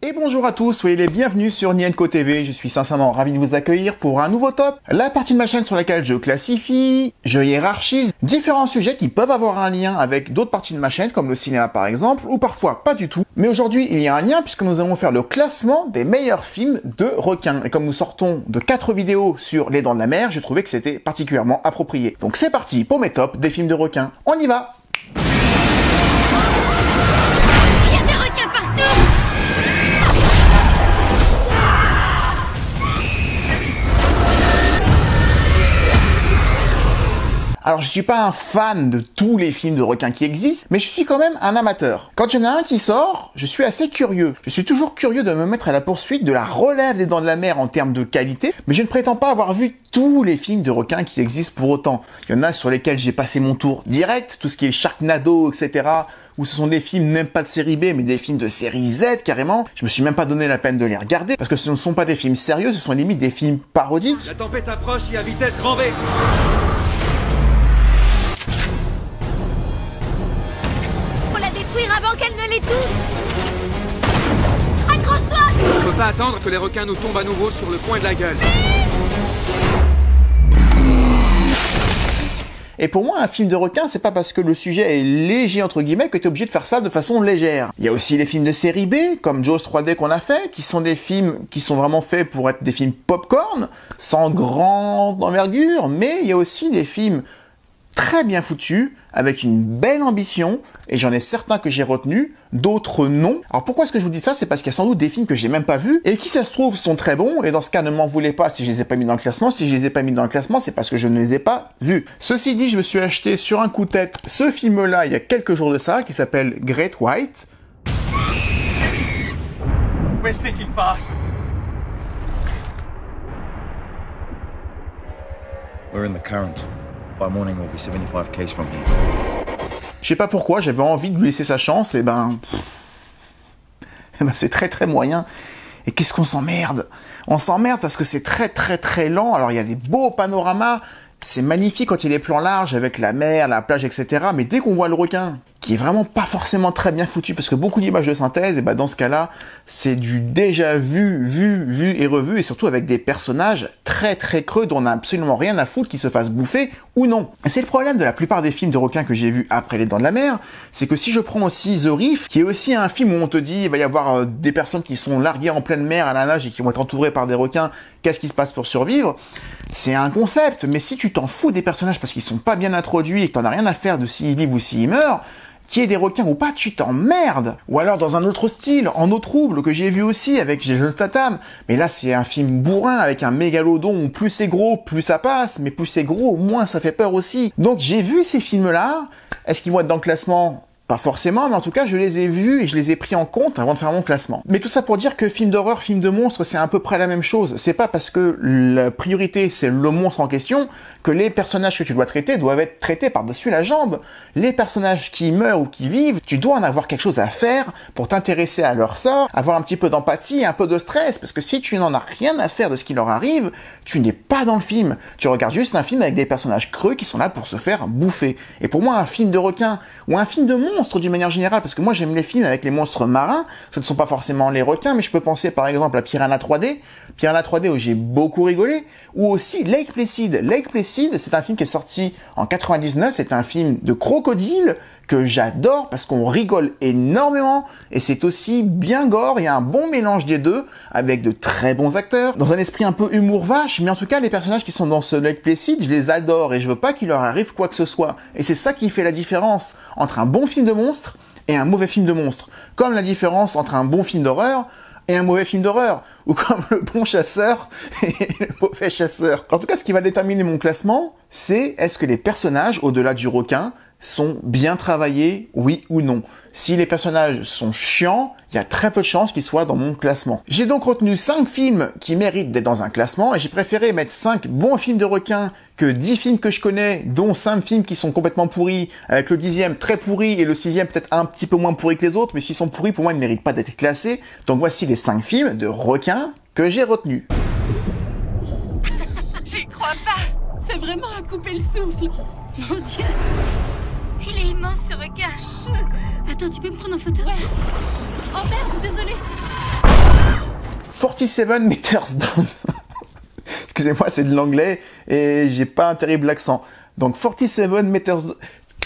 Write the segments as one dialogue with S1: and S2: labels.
S1: Et bonjour à tous, soyez les bienvenus sur Nienko TV, je suis sincèrement ravi de vous accueillir pour un nouveau top, la partie de ma chaîne sur laquelle je classifie, je hiérarchise différents sujets qui peuvent avoir un lien avec d'autres parties de ma chaîne, comme le cinéma par exemple, ou parfois pas du tout. Mais aujourd'hui, il y a un lien puisque nous allons faire le classement des meilleurs films de requins. Et comme nous sortons de 4 vidéos sur les dents de la mer, j'ai trouvé que c'était particulièrement approprié. Donc c'est parti pour mes tops des films de requins, on y va! Alors je suis pas un fan de tous les films de requins qui existent, mais je suis quand même un amateur. Quand il y en a un qui sort, je suis assez curieux. Je suis toujours curieux de me mettre à la poursuite de la relève des dents de la mer en termes de qualité, mais je ne prétends pas avoir vu tous les films de requins qui existent pour autant. Il y en a sur lesquels j'ai passé mon tour direct, tout ce qui est Sharknado, etc., où ce sont des films même pas de série B, mais des films de série Z carrément. Je me suis même pas donné la peine de les regarder, parce que ce ne sont pas des films sérieux, ce sont limite des films parodiques.
S2: La tempête approche et à vitesse grand V.
S3: Avant qu'elle ne les touche. Accroche-toi!
S2: On peut pas attendre que les requins nous tombent à nouveau sur le coin de la gueule.
S1: Et pour moi, un film de requin, c'est pas parce que le sujet est léger, entre guillemets, que t'es obligé de faire ça de façon légère. Il y a aussi les films de série B, comme Jaws 3D qu'on a fait, qui sont des films qui sont vraiment faits pour être des films popcorn, sans grande envergure, mais il y a aussi des films très bien foutus, avec une belle ambition, et j'en ai certains que j'ai retenus, d'autres non. Alors pourquoi est-ce que je vous dis ça? C'est parce qu'il y a sans doute des films que j'ai même pas vus, et qui ça se trouve sont très bons, et dans ce cas ne m'en voulez pas si je les ai pas mis dans le classement. Si je les ai pas mis dans le classement, c'est parce que je ne les ai pas vus. Ceci dit, je me suis acheté sur un coup de tête ce film-là il y a quelques jours de ça, qui s'appelle Great White.
S2: We're sinking fast.
S4: We're in the current. By morning, we'll be 75 k's from here.
S1: Je sais pas pourquoi, j'avais envie de lui laisser sa chance, et ben c'est très très moyen. Et qu'est-ce qu'on s'emmerde? On s'emmerde parce que c'est très très très lent. Alors il y a des beaux panoramas, c'est magnifique quand il y a des plans larges avec la mer, la plage, etc. Mais dès qu'on voit le requin, qui est vraiment pas forcément très bien foutu, parce que beaucoup d'images de synthèse, et ben dans ce cas-là, c'est du déjà vu et revu, et surtout avec des personnages très très creux dont on n'a absolument rien à foutre qu'ils se fassent bouffer ou non. Et c'est le problème de la plupart des films de requins que j'ai vus après Les Dents de la Mer, c'est que si je prends aussi The Reef, qui est aussi un film où on te dit il va y avoir des personnes qui sont larguées en pleine mer à la nage et qui vont être entourées par des requins, qu'est-ce qui se passe pour survivre? C'est un concept, mais si tu t'en fous des personnages parce qu'ils sont pas bien introduits et que t'en as rien à faire de s'ils vivent ou s'ils meurent, qu'il y ait des requins ou pas, tu t'emmerdes. Ou alors dans un autre style, En eau trouble, que j'ai vu aussi avec Jason Statham. Mais là, c'est un film bourrin avec un mégalodon où plus c'est gros, plus ça passe, mais plus c'est gros, moins ça fait peur aussi. Donc j'ai vu ces films-là. Est-ce qu'ils vont être dans le classement ? Pas forcément, mais en tout cas, je les ai vus et je les ai pris en compte avant de faire mon classement. Mais tout ça pour dire que film d'horreur, film de monstre, c'est à peu près la même chose. C'est pas parce que la priorité, c'est le monstre en question, que les personnages que tu dois traiter doivent être traités par-dessus la jambe. Les personnages qui meurent ou qui vivent, tu dois en avoir quelque chose à faire pour t'intéresser à leur sort, avoir un petit peu d'empathie, un peu de stress, parce que si tu n'en as rien à faire de ce qui leur arrive, tu n'es pas dans le film. Tu regardes juste un film avec des personnages creux qui sont là pour se faire bouffer. Et pour moi, un film de requin, ou un film de monstre d'une manière générale, parce que moi j'aime les films avec les monstres marins, ce ne sont pas forcément les requins, mais je peux penser par exemple à Piranha 3D, Piranha 3D où j'ai beaucoup rigolé, ou aussi Lake Placid. Lake Placid, c'est un film qui est sorti en 99, c'est un film de crocodile que j'adore parce qu'on rigole énormément et c'est aussi bien gore, il y a un bon mélange des deux avec de très bons acteurs, dans un esprit un peu humour vache, mais en tout cas les personnages qui sont dans ce Lake Placid, je les adore et je veux pas qu'il leur arrive quoi que ce soit. Et c'est ça qui fait la différence entre un bon film de monstre et un mauvais film de monstre. Comme la différence entre un bon film d'horreur et un mauvais film d'horreur, ou comme le bon chasseur et le mauvais chasseur. En tout cas, ce qui va déterminer mon classement, c'est est-ce que les personnages, au-delà du requin, sont bien travaillés, oui ou non. Si les personnages sont chiants, il y a très peu de chances qu'ils soient dans mon classement. J'ai donc retenu 5 films qui méritent d'être dans un classement, et j'ai préféré mettre 5 bons films de requins que 10 films que je connais, dont 5 films qui sont complètement pourris, avec le 10e très pourri et le 6e peut-être un petit peu moins pourri que les autres, mais s'ils sont pourris, pour moi, ils ne méritent pas d'être classés. Donc voici les 5 films de requins que j'ai retenus.
S3: J'y crois pas. C'est vraiment à couper le souffle. Mon Dieu. Il est immense ce requin. Attends, tu peux me prendre en photo? Ouais. Oh merde, désolé.
S1: 47 Meters Down. Excusez-moi, c'est de l'anglais et j'ai pas un terrible accent. Donc 47 Meters Down.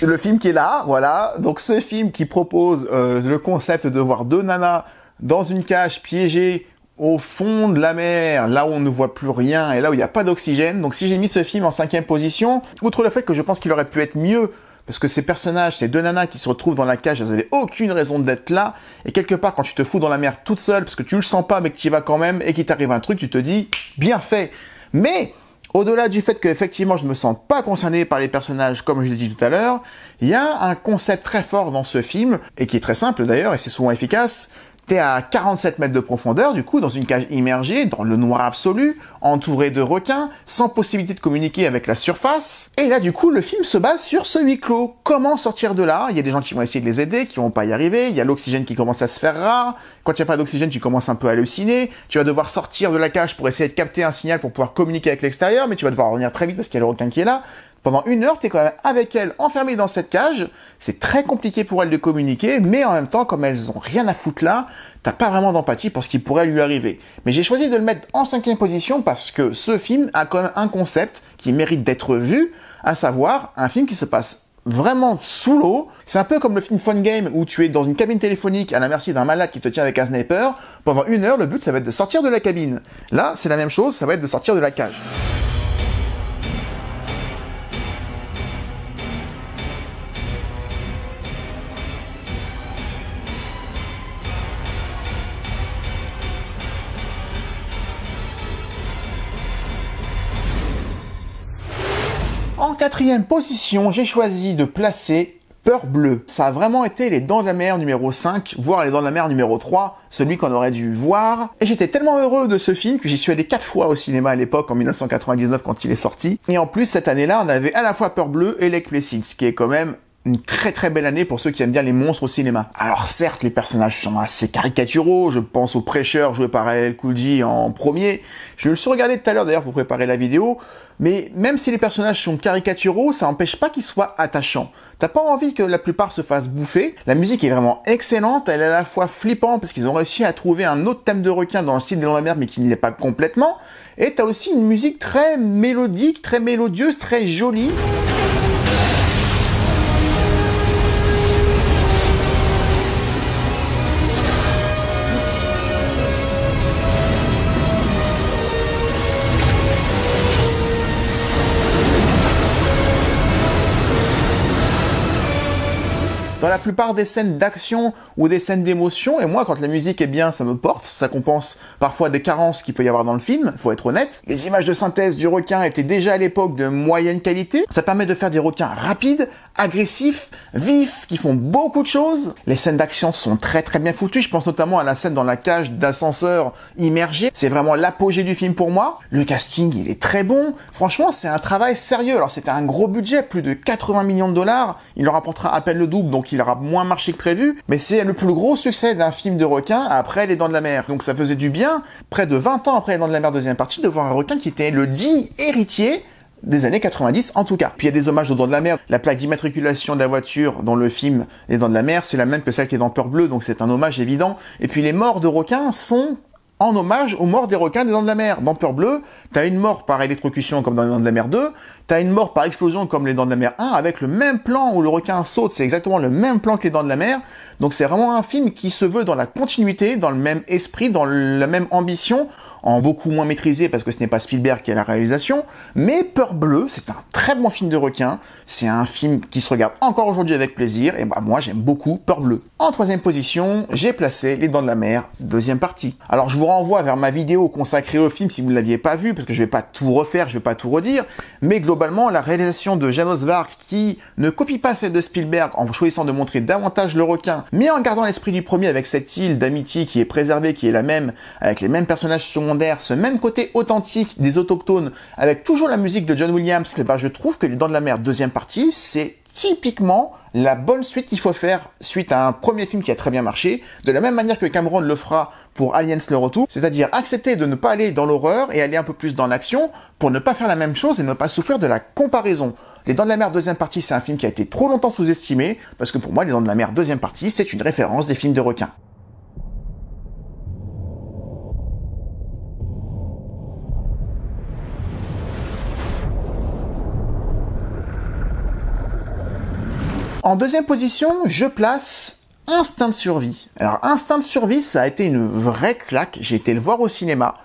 S1: Le film qui est là, voilà. Donc ce film qui propose le concept de voir deux nanas dans une cage piégée au fond de la mer, là où on ne voit plus rien et là où il n'y a pas d'oxygène. Donc si j'ai mis ce film en 5e position, outre le fait que je pense qu'il aurait pu être mieux, parce que ces personnages, ces deux nanas qui se retrouvent dans la cage, elles n'avaient aucune raison d'être là, et quelque part quand tu te fous dans la mer toute seule, parce que tu le sens pas mais que tu y vas quand même, et qu'il t'arrive un truc, tu te dis, bien fait. Mais, au-delà du fait qu'effectivement je me sens pas concerné par les personnages, comme je l'ai dit tout à l'heure, il y a un concept très fort dans ce film, et qui est très simple d'ailleurs, et c'est souvent efficace. T'es à 47 mètres de profondeur, du coup, dans une cage immergée, dans le noir absolu, entouré de requins, sans possibilité de communiquer avec la surface. Et là, du coup, le film se base sur ce huis clos. Comment sortir de là? Il y a des gens qui vont essayer de les aider, qui vont pas y arriver. Il y a l'oxygène qui commence à se faire rare. Quand il n'y a pas d'oxygène, tu commences un peu à halluciner. Tu vas devoir sortir de la cage pour essayer de capter un signal pour pouvoir communiquer avec l'extérieur, mais tu vas devoir revenir très vite parce qu'il y a le requin qui est là. Pendant 1 heure, t'es quand même avec elle, enfermée dans cette cage. C'est très compliqué pour elle de communiquer, mais en même temps, comme elles ont rien à foutre là, t'as pas vraiment d'empathie pour ce qui pourrait lui arriver. Mais j'ai choisi de le mettre en 5e position parce que ce film a quand même un concept qui mérite d'être vu, à savoir un film qui se passe vraiment sous l'eau. C'est un peu comme le film Fun Game où tu es dans une cabine téléphonique à la merci d'un malade qui te tient avec un sniper. Pendant 1 heure, le but, ça va être de sortir de la cabine. Là, c'est la même chose, ça va être de sortir de la cage. En 4e position, j'ai choisi de placer Peur Bleue. Ça a vraiment été Les Dents de la Mer numéro 5, voire Les Dents de la Mer numéro 3, celui qu'on aurait dû voir. Et j'étais tellement heureux de ce film que j'y suis allé 4 fois au cinéma à l'époque, en 1999 quand il est sorti. Et en plus, cette année-là, on avait à la fois Peur Bleue et Lake Placid, ce qui est quand même une très très belle année pour ceux qui aiment bien les monstres au cinéma. Alors certes, les personnages sont assez caricaturaux, je pense au prêcheur joué par LL Cool J en premier. Je me le suis regardé tout à l'heure d'ailleurs pour préparer la vidéo, mais même si les personnages sont caricaturaux, ça n'empêche pas qu'ils soient attachants. T'as pas envie que la plupart se fassent bouffer. La musique est vraiment excellente, elle est à la fois flippante parce qu'ils ont réussi à trouver un autre thème de requin dans le style des Dents de la Mer mais qui ne l'est pas complètement. Et t'as aussi une musique très mélodique, très mélodieuse, très jolie. Dans la plupart des scènes d'action ou des scènes d'émotion, et moi quand la musique est bien, ça me porte, ça compense parfois des carences qu'il peut y avoir dans le film, faut être honnête. Les images de synthèse du requin étaient déjà à l'époque de moyenne qualité, ça permet de faire des requins rapides, agressifs, vifs, qui font beaucoup de choses. Les scènes d'action sont très très bien foutues, je pense notamment à la scène dans la cage d'ascenseur immergée, c'est vraiment l'apogée du film pour moi. Le casting, il est très bon, franchement c'est un travail sérieux, alors c'était un gros budget, plus de 80 millions de dollars, il leur rapportera à peine le double, donc il aura moins marché que prévu, mais c'est le plus gros succès d'un film de requin après Les Dents de la Mer. Donc ça faisait du bien, près de 20 ans après Les Dents de la Mer deuxième partie, de voir un requin qui était le digne héritier des années 90 en tout cas. Puis il y a des hommages aux Dents de la Mer. La plaque d'immatriculation de la voiture dans le film Les Dents de la Mer, c'est la même que celle qui est dans Peur Bleue, donc c'est un hommage évident. Et puis les morts de requins sont en hommage aux morts des requins des Dents de la Mer. Dans Peur Bleue, t'as une mort par électrocution comme dans Les Dents de la Mer 2, t'as une mort par explosion comme Les Dents de la Mer 1, avec le même plan où le requin saute, c'est exactement le même plan que Les Dents de la Mer. Donc c'est vraiment un film qui se veut dans la continuité, dans le même esprit, dans la même ambition, en beaucoup moins maîtrisé parce que ce n'est pas Spielberg qui a la réalisation, mais Peur Bleue, c'est un très bon film de requin, c'est un film qui se regarde encore aujourd'hui avec plaisir, et bah moi j'aime beaucoup Peur Bleue. En 3e position, j'ai placé Les Dents de la Mer, deuxième partie. Alors je vous renvoie vers ma vidéo consacrée au film si vous ne l'aviez pas vu, parce que je vais pas tout refaire, je vais pas tout redire, mais globalement la réalisation de Janos Vark qui ne copie pas celle de Spielberg en choisissant de montrer davantage le requin, mais en gardant l'esprit du premier avec cette île d'amitié qui est préservée, qui est la même, avec les mêmes personnages secondaires, ce même côté authentique des autochtones, avec toujours la musique de John Williams, et ben je trouve que Les Dents de la Mer deuxième partie, c'est typiquement la bonne suite qu'il faut faire suite à un premier film qui a très bien marché, de la même manière que Cameron le fera pour Aliens le retour, c'est-à-dire accepter de ne pas aller dans l'horreur et aller un peu plus dans l'action pour ne pas faire la même chose et ne pas souffrir de la comparaison. Les Dents de la Mer deuxième partie, c'est un film qui a été trop longtemps sous-estimé, parce que pour moi, Les Dents de la Mer deuxième partie, c'est une référence des films de requins. En deuxième position, je place Instinct de survie. Alors, Instinct de survie, ça a été une vraie claque. J'ai été le voir au cinéma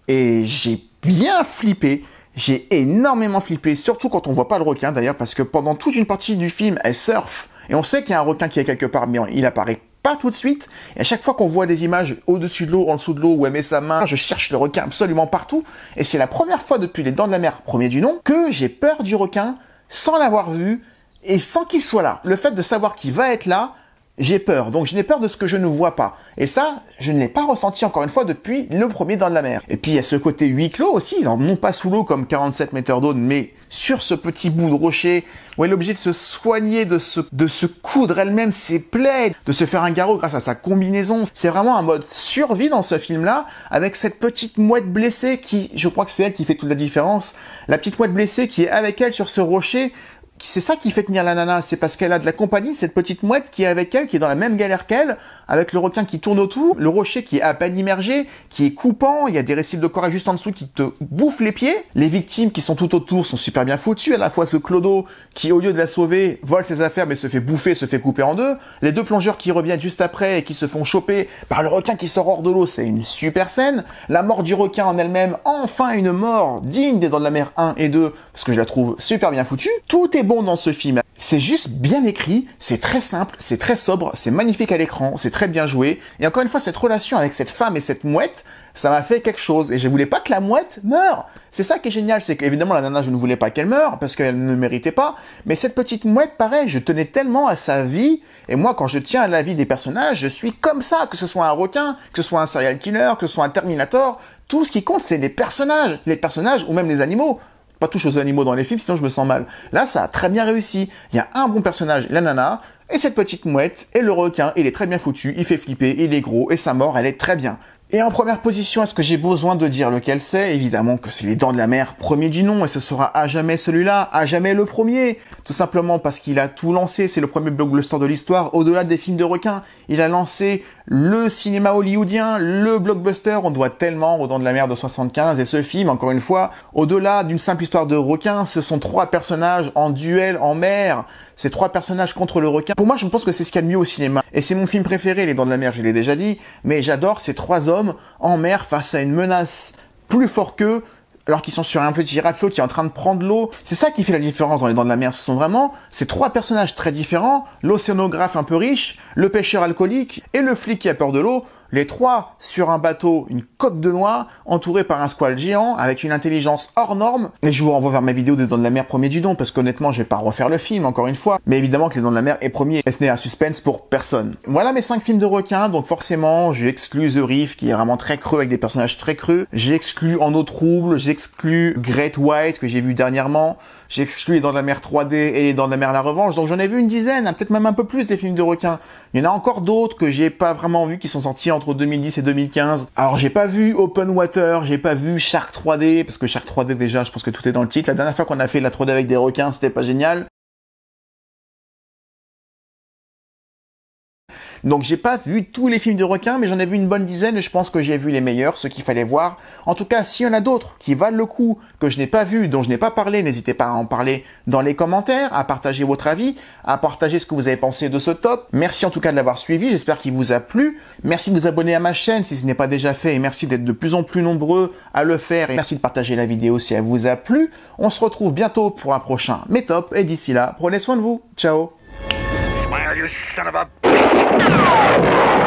S1: et j'ai bien flippé. J'ai énormément flippé, surtout quand on voit pas le requin d'ailleurs, parce que pendant toute une partie du film, elle surfe. Et on sait qu'il y a un requin qui est quelque part, mais il apparaît pas tout de suite. Et à chaque fois qu'on voit des images au-dessus de l'eau, en dessous de l'eau, où elle met sa main, je cherche le requin absolument partout. Et c'est la première fois depuis Les Dents de la Mer, premier du nom, que j'ai peur du requin sans l'avoir vu et sans qu'il soit là. Le fait de savoir qu'il va être là, j'ai peur. Donc je n'ai peur de ce que je ne vois pas. Et ça, je ne l'ai pas ressenti encore une fois depuis le premier Dents de la Mer. Et puis il y a ce côté huis clos aussi, non pas sous l'eau comme 47 mètres d'eau, mais sur ce petit bout de rocher où elle est obligée de se soigner, de se coudre elle-même ses plaies, de se faire un garrot grâce à sa combinaison. C'est vraiment un mode survie dans ce film-là, avec cette petite mouette blessée qui, je crois que c'est elle qui fait toute la différence. La petite mouette blessée qui est avec elle sur ce rocher. C'est ça qui fait tenir la nana, c'est parce qu'elle a de la compagnie, cette petite mouette qui est avec elle, qui est dans la même galère qu'elle, avec le requin qui tourne autour, le rocher qui est à peine immergé, qui est coupant, il y a des récifs de corail juste en dessous qui te bouffent les pieds. Les victimes qui sont tout autour sont super bien foutues, à la fois ce clodo qui, au lieu de la sauver, vole ses affaires mais se fait bouffer, se fait couper en deux. Les deux plongeurs qui reviennent juste après et qui se font choper par le requin qui sort hors de l'eau, c'est une super scène. La mort du requin en elle-même, enfin une mort digne des Dents de la Mer 1 et 2, parce que je la trouve super bien foutue. Tout est bon dans ce film. C'est juste bien écrit, c'est très simple, c'est très sobre, c'est magnifique à l'écran, c'est très bien joué. Et encore une fois, cette relation avec cette femme et cette mouette, ça m'a fait quelque chose. Et je voulais pas que la mouette meure. C'est ça qui est génial, c'est qu'évidemment la nana, je ne voulais pas qu'elle meure, parce qu'elle ne méritait pas. Mais cette petite mouette, pareil, je tenais tellement à sa vie. Et moi, quand je tiens à la vie des personnages, je suis comme ça, que ce soit un requin, que ce soit un serial killer, que ce soit un Terminator. Tout ce qui compte, c'est les personnages ou même les animaux. Pas touche aux animaux dans les films, sinon je me sens mal. Là, ça a très bien réussi. Il y a un bon personnage, la nana, et cette petite mouette, et le requin, il est très bien foutu, il fait flipper, il est gros, et sa mort, elle est très bien. Et en première position, est-ce que j'ai besoin de dire lequel c'est? Évidemment que c'est Les Dents de la Mer, premier du nom, et ce sera à jamais celui-là, à jamais le premier. Tout simplement parce qu'il a tout lancé, c'est le premier blockbuster de l'histoire, au-delà des films de requins. Il a lancé le cinéma hollywoodien, le blockbuster, on doit tellement aux Dents de la Mer de 75, et ce film, encore une fois, au-delà d'une simple histoire de requin, ce sont trois personnages en duel en mer, ces trois personnages contre le requin. Pour moi, je pense que c'est ce qu'il y a de mieux au cinéma. Et c'est mon film préféré, Les Dents de la Mer, je l'ai déjà dit, mais j'adore ces trois hommes en mer face à une menace plus forte qu'eux, alors qu'ils sont sur un petit rafio qui est en train de prendre l'eau. C'est ça qui fait la différence dans Les Dents de la Mer. Ce sont vraiment ces trois personnages très différents, l'océanographe un peu riche, le pêcheur alcoolique et le flic qui a peur de l'eau. Les trois sur un bateau, une coque de noix, entouré par un squale géant, avec une intelligence hors norme. Et je vous renvoie vers ma vidéo des Dents de la Mer premier du nom, parce qu'honnêtement, je vais pas refaire le film, encore une fois. Mais évidemment que Les Dents de la Mer est premier, et ce n'est un suspense pour personne. Voilà mes 5 films de requins, donc forcément, j'ai exclu The Reef, qui est vraiment très creux, avec des personnages très creux. J'ai exclu En eau trouble, j'ai exclu Great White, que j'ai vu dernièrement. J'ai exclu Les Dents de la Mer 3D et Les Dents de la Mer La Revanche, donc j'en ai vu une dizaine, peut-être même un peu plus des films de requins. Il y en a encore d'autres que j'ai pas vraiment vu, qui sont sortis entre 2010 et 2015. Alors j'ai pas vu Open Water, j'ai pas vu Shark 3D, parce que Shark 3D déjà, je pense que tout est dans le titre. La dernière fois qu'on a fait la 3D avec des requins, c'était pas génial. Donc j'ai pas vu tous les films de requins, mais j'en ai vu une bonne dizaine et je pense que j'ai vu les meilleurs, ceux qu'il fallait voir. En tout cas, s'il y en a d'autres qui valent le coup, que je n'ai pas vu, dont je n'ai pas parlé, n'hésitez pas à en parler dans les commentaires, à partager votre avis, à partager ce que vous avez pensé de ce top. Merci en tout cas de l'avoir suivi, j'espère qu'il vous a plu. Merci de vous abonner à ma chaîne si ce n'est pas déjà fait et merci d'être de plus en plus nombreux à le faire et merci de partager la vidéo si elle vous a plu. On se retrouve bientôt pour un prochain Mes Top et d'ici là, prenez soin de vous. Ciao.
S5: Smile, you son of a bitch!